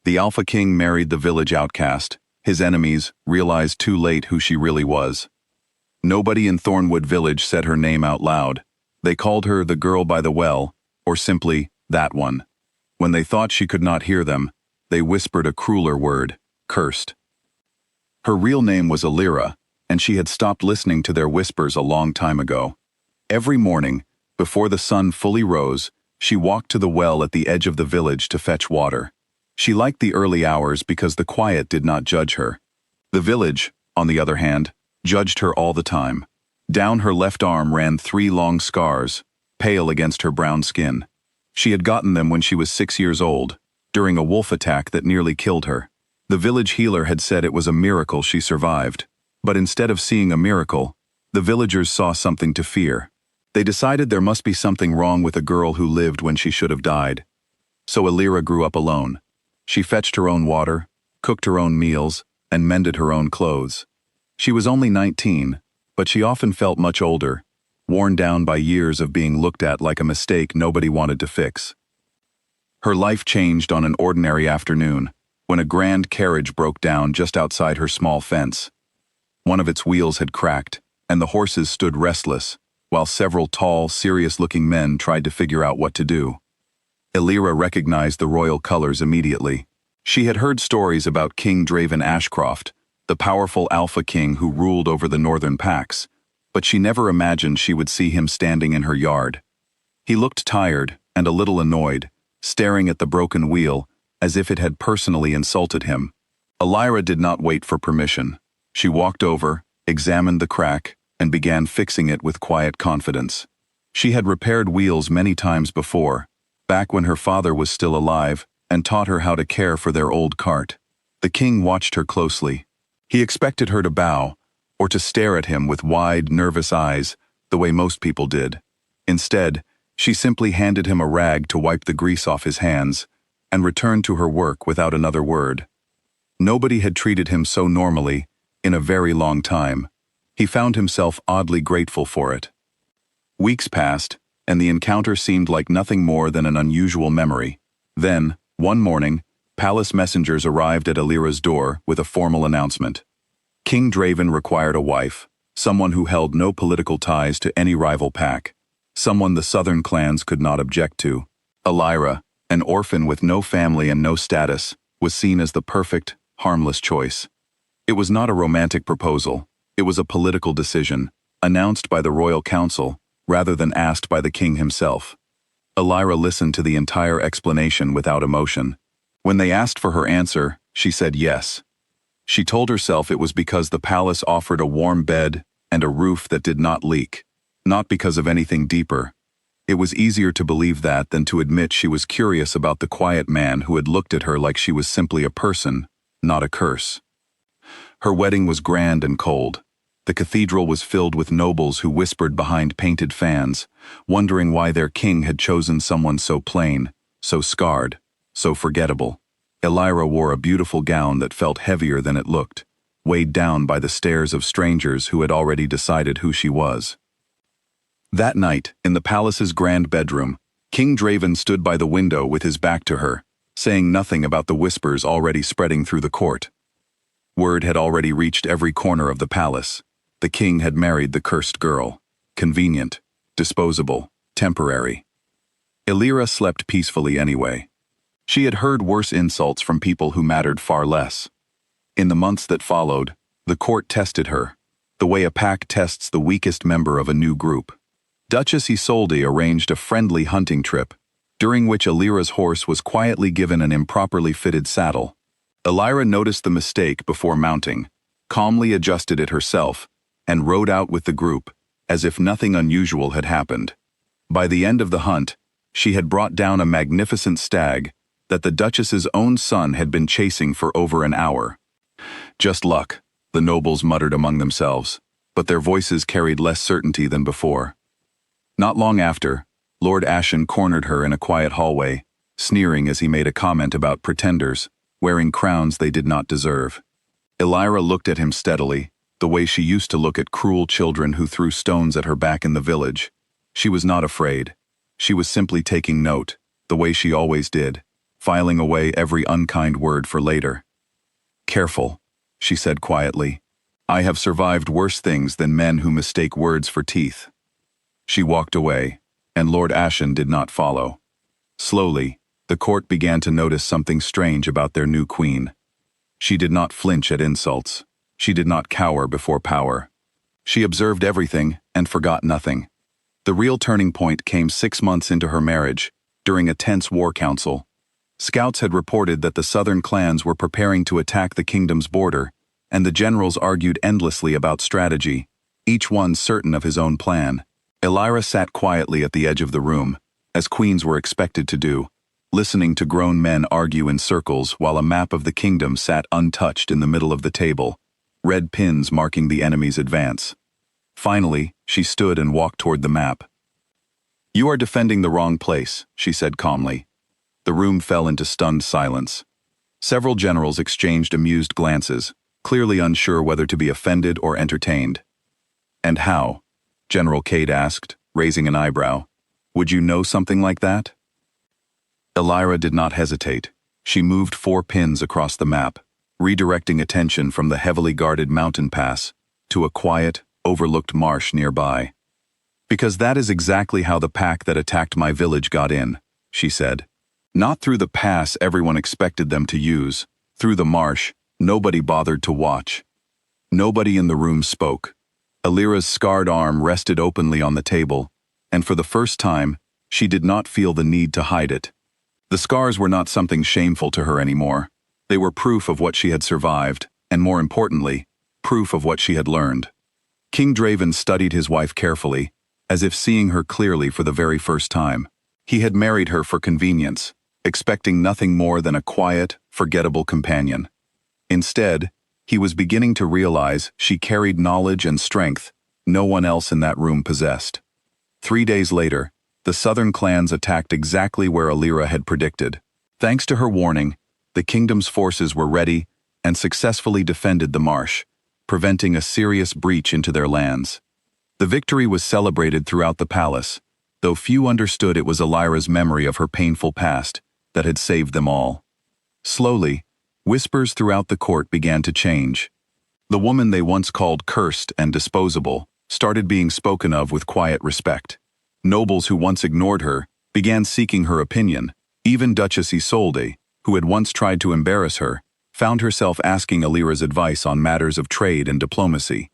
The Alpha King married the village outcast. His enemies realized too late who she really was. Nobody in Thornwood Village said her name out loud. They called her the girl by the well, or simply, that one. When they thought she could not hear them, they whispered a crueler word, cursed. Her real name was Elira, and she had stopped listening to their whispers a long time ago. Every morning, before the sun fully rose, she walked to the well at the edge of the village to fetch water. She liked the early hours because the quiet did not judge her. The village, on the other hand, judged her all the time. Down her left arm ran 3 long scars, pale against her brown skin. She had gotten them when she was 6 years old, during a wolf attack that nearly killed her. The village healer had said it was a miracle she survived. But instead of seeing a miracle, the villagers saw something to fear. They decided there must be something wrong with a girl who lived when she should have died. So Elira grew up alone. She fetched her own water, cooked her own meals, and mended her own clothes. She was only 19, but she often felt much older, worn down by years of being looked at like a mistake nobody wanted to fix. Her life changed on an ordinary afternoon, when a grand carriage broke down just outside her small fence. One of its wheels had cracked, and the horses stood restless, while several tall, serious-looking men tried to figure out what to do. Elira recognized the royal colors immediately. She had heard stories about King Draven Ashcroft, the powerful Alpha King who ruled over the northern packs, but she never imagined she would see him standing in her yard. He looked tired and a little annoyed, staring at the broken wheel as if it had personally insulted him. Elira did not wait for permission. She walked over, examined the crack, and began fixing it with quiet confidence. She had repaired wheels many times before, back when her father was still alive, and taught her how to care for their old cart. The king watched her closely. He expected her to bow, or to stare at him with wide, nervous eyes, the way most people did. Instead, she simply handed him a rag to wipe the grease off his hands, and returned to her work without another word. Nobody had treated him so normally in a very long time. He found himself oddly grateful for it. Weeks passed, and the encounter seemed like nothing more than an unusual memory. Then, one morning, palace messengers arrived at Elira's door with a formal announcement. King Draven required a wife, someone who held no political ties to any rival pack, someone the southern clans could not object to. Elira, an orphan with no family and no status, was seen as the perfect, harmless choice. It was not a romantic proposal. It was a political decision, announced by the royal council, rather than asked by the king himself. Elira listened to the entire explanation without emotion. When they asked for her answer, she said yes. She told herself it was because the palace offered a warm bed and a roof that did not leak, not because of anything deeper. It was easier to believe that than to admit she was curious about the quiet man who had looked at her like she was simply a person, not a curse. Her wedding was grand and cold. The cathedral was filled with nobles who whispered behind painted fans, wondering why their king had chosen someone so plain, so scarred, so forgettable. Elira wore a beautiful gown that felt heavier than it looked, weighed down by the stares of strangers who had already decided who she was. That night, in the palace's grand bedroom, King Draven stood by the window with his back to her, saying nothing about the whispers already spreading through the court. Word had already reached every corner of the palace. The king had married the cursed girl. Convenient, disposable, temporary. Elira slept peacefully anyway. She had heard worse insults from people who mattered far less. In the months that followed, the court tested her, the way a pack tests the weakest member of a new group. Duchess Isolde arranged a friendly hunting trip, during which Elira's horse was quietly given an improperly fitted saddle. Elira noticed the mistake before mounting, calmly adjusted it herself, and rode out with the group, as if nothing unusual had happened. By the end of the hunt, she had brought down a magnificent stag that the Duchess's own son had been chasing for over an hour. Just luck, the nobles muttered among themselves, but their voices carried less certainty than before. Not long after, Lord Ashen cornered her in a quiet hallway, sneering as he made a comment about pretenders, wearing crowns they did not deserve. Elira looked at him steadily, the way she used to look at cruel children who threw stones at her back in the village. She was not afraid. She was simply taking note, the way she always did. filing away every unkind word for later. "Careful," she said quietly. "I have survived worse things than men who mistake words for teeth." She walked away, and Lord Ashen did not follow. Slowly, the court began to notice something strange about their new queen. She did not flinch at insults. She did not cower before power. She observed everything and forgot nothing. The real turning point came 6 months into her marriage, during a tense war council. Scouts had reported that the southern clans were preparing to attack the kingdom's border, and the generals argued endlessly about strategy, each one certain of his own plan. Elira sat quietly at the edge of the room, as queens were expected to do, listening to grown men argue in circles while a map of the kingdom sat untouched in the middle of the table, red pins marking the enemy's advance. Finally, she stood and walked toward the map. "You are defending the wrong place," she said calmly. The room fell into stunned silence. Several generals exchanged amused glances, clearly unsure whether to be offended or entertained. "And how?" General Cade asked, raising an eyebrow. "Would you know something like that?" Elira did not hesitate. She moved 4 pins across the map, redirecting attention from the heavily guarded mountain pass to a quiet, overlooked marsh nearby. "Because that is exactly how the pack that attacked my village got in," she said. "Not through the pass everyone expected them to use. Through the marsh, nobody bothered to watch." Nobody in the room spoke. Elira's scarred arm rested openly on the table, and for the first time, she did not feel the need to hide it. The scars were not something shameful to her anymore. They were proof of what she had survived, and more importantly, proof of what she had learned. King Draven studied his wife carefully, as if seeing her clearly for the very first time. He had married her for convenience, expecting nothing more than a quiet, forgettable companion. Instead, he was beginning to realize she carried knowledge and strength no one else in that room possessed. 3 days later, the southern clans attacked exactly where Elira had predicted. Thanks to her warning, the kingdom's forces were ready and successfully defended the marsh, preventing a serious breach into their lands. The victory was celebrated throughout the palace, though few understood it was Elira's memory of her painful past that had saved them all. Slowly, whispers throughout the court began to change. The woman they once called cursed and disposable started being spoken of with quiet respect. Nobles who once ignored her began seeking her opinion. Even Duchess Isolde, who had once tried to embarrass her, found herself asking Elira's advice on matters of trade and diplomacy.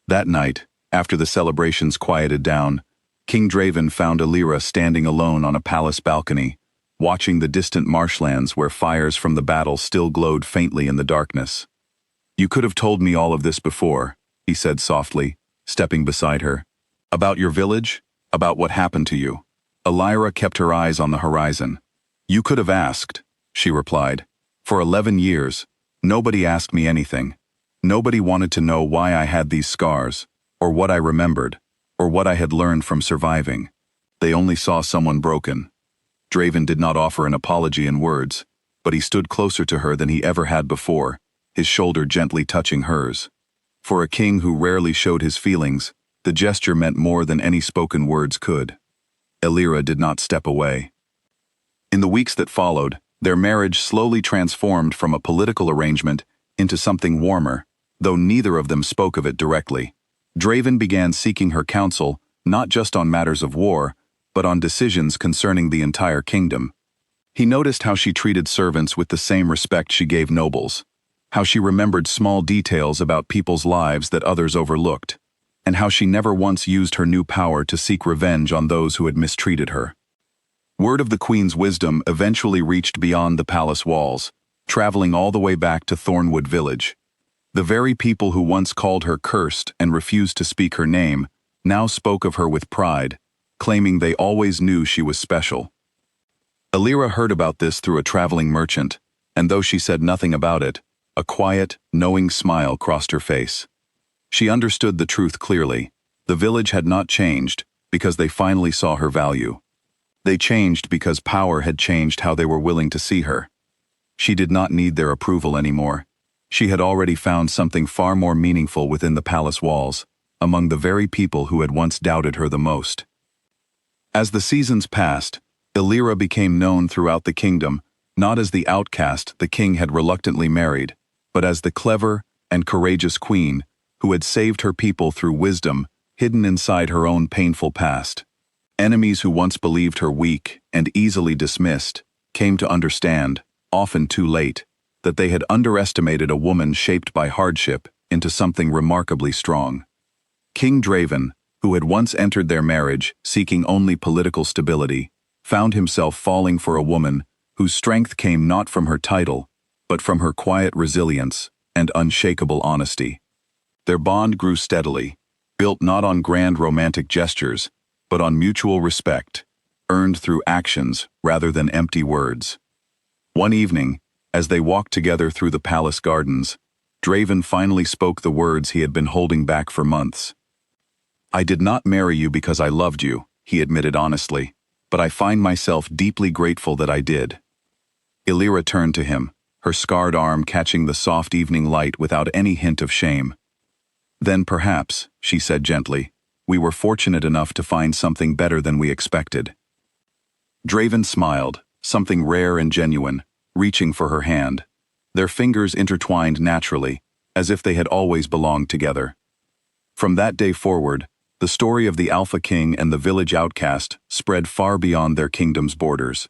That night, after the celebrations quieted down, King Draven found Elira standing alone on a palace balcony, watching the distant marshlands where fires from the battle still glowed faintly in the darkness. "You could have told me all of this before," he said softly, stepping beside her. "About your village, about what happened to you." Elira kept her eyes on the horizon. "You could have asked," she replied. "For 11 years, nobody asked me anything. Nobody wanted to know why I had these scars, or what I remembered, or what I had learned from surviving. They only saw someone broken." Draven did not offer an apology in words, but he stood closer to her than he ever had before, his shoulder gently touching hers. For a king who rarely showed his feelings, the gesture meant more than any spoken words could. Elira did not step away. In the weeks that followed, their marriage slowly transformed from a political arrangement into something warmer, though neither of them spoke of it directly. Draven began seeking her counsel, not just on matters of war, but on decisions concerning the entire kingdom. He noticed how she treated servants with the same respect she gave nobles, how she remembered small details about people's lives that others overlooked, and how she never once used her new power to seek revenge on those who had mistreated her. Word of the queen's wisdom eventually reached beyond the palace walls, traveling all the way back to Thornwood Village. The very people who once called her cursed and refused to speak her name now spoke of her with pride, claiming they always knew she was special. Elira heard about this through a traveling merchant, and though she said nothing about it, a quiet, knowing smile crossed her face. She understood the truth clearly. The village had not changed because they finally saw her value. They changed because power had changed how they were willing to see her. She did not need their approval anymore. She had already found something far more meaningful within the palace walls, among the very people who had once doubted her the most. As the seasons passed, Elira became known throughout the kingdom, not as the outcast the king had reluctantly married, but as the clever and courageous queen who had saved her people through wisdom hidden inside her own painful past. Enemies who once believed her weak and easily dismissed came to understand, often too late, that they had underestimated a woman shaped by hardship into something remarkably strong. King Draven, who had once entered their marriage seeking only political stability, found himself falling for a woman whose strength came not from her title, but from her quiet resilience and unshakable honesty. Their bond grew steadily, built not on grand romantic gestures, but on mutual respect, earned through actions rather than empty words. One evening, as they walked together through the palace gardens, Draven finally spoke the words he had been holding back for months. "I did not marry you because I loved you," he admitted honestly, "but I find myself deeply grateful that I did." Elira turned to him, her scarred arm catching the soft evening light without any hint of shame. "Then perhaps," she said gently, "we were fortunate enough to find something better than we expected." Draven smiled, something rare and genuine, reaching for her hand. Their fingers intertwined naturally, as if they had always belonged together. From that day forward, the story of the Alpha King and the village outcast spread far beyond their kingdom's borders.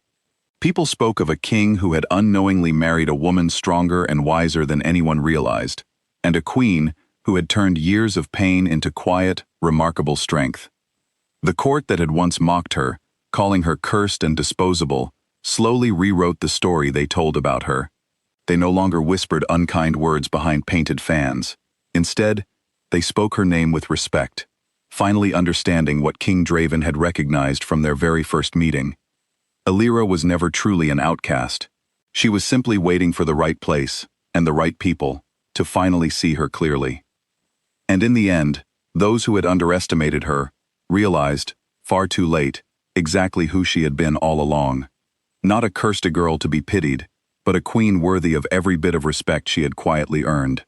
People spoke of a king who had unknowingly married a woman stronger and wiser than anyone realized, and a queen who had turned years of pain into quiet, remarkable strength. The court that had once mocked her, calling her cursed and disposable, slowly rewrote the story they told about her. They no longer whispered unkind words behind painted fans. Instead, they spoke her name with respect, finally understanding what King Draven had recognized from their very first meeting. Elira was never truly an outcast. She was simply waiting for the right place and the right people to finally see her clearly. And in the end, those who had underestimated her realized, far too late, exactly who she had been all along. Not a cursed girl to be pitied, but a queen worthy of every bit of respect she had quietly earned.